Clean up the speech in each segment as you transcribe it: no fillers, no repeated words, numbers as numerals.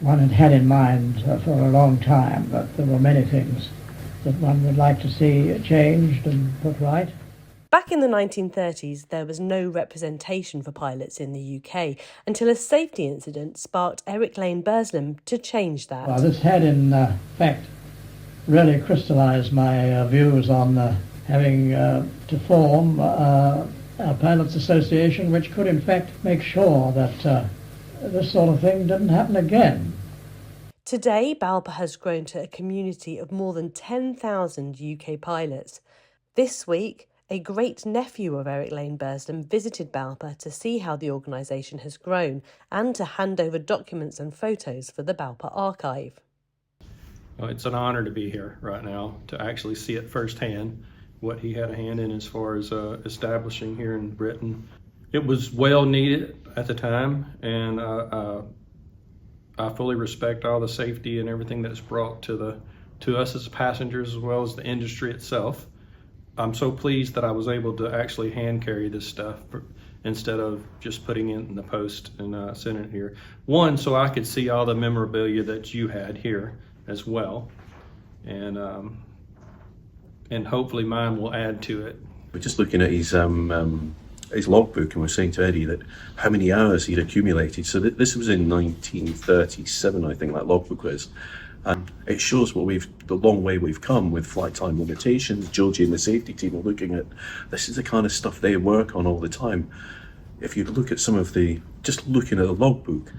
one had had in mind for a long time, but there were many things that one would like to see changed and put right. Back in the 1930s, there was no representation for pilots in the UK until a safety incident sparked Eric Lane Burslem to change that. Well, this had in fact really crystallised my views on having to form a pilots association which could in fact make sure that this sort of thing didn't happen again. Today, BALPA has grown to a community of more than 10,000 UK pilots. This week, a great nephew of Eric Lane Burslem visited BALPA to see how the organisation has grown and to hand over documents and photos for the BALPA archive. Well, it's an honour to be here right now, to actually see it firsthand, what he had a hand in as far as establishing here in Britain. It was well needed at the time, and I fully respect all the safety and everything that it's brought to us as passengers as well as the industry itself. I'm so pleased that I was able to actually hand carry this stuff instead of just putting it in the post and sending it here. One, so I could see all the memorabilia that you had here as well, and hopefully mine will add to it. We're just looking at his logbook, and we're saying to Eddie that how many hours he'd accumulated. So this was in 1937, I think that logbook was. And it shows the long way we've come with flight time limitations. Georgie and the safety team are looking at, this is the kind of stuff they work on all the time. If you look at just looking at the logbook,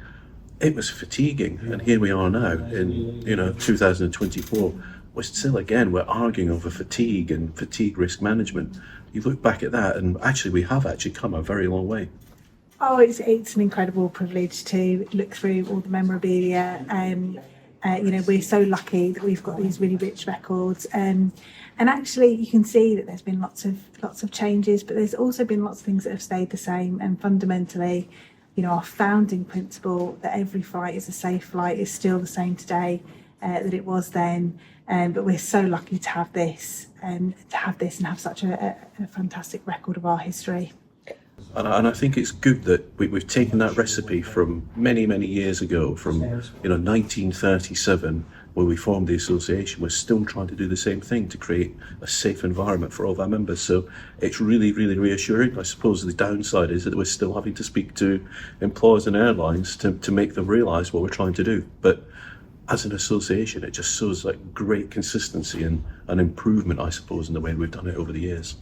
it was fatiguing. And here we are now in 2024. We're arguing over fatigue and fatigue risk management. You look back at that, and actually we have come a very long way. Oh, it's an incredible privilege to look through all the memorabilia. We're so lucky that we've got these really rich records, and actually you can see that there's been lots of changes, but there's also been lots of things that have stayed the same. And fundamentally, our founding principle that every flight is a safe flight is still the same today that it was then. But we're so lucky to have this and have such a fantastic record of our history. And I think it's good that we've taken that recipe from many, many years ago, from 1937, where we formed the association. We're still trying to do the same thing to create a safe environment for all of our members. So it's really, really reassuring. I suppose the downside is that we're still having to speak to employers and airlines to make them realise what we're trying to do. But as an association, it just shows like great consistency and an improvement, I suppose, in the way we've done it over the years.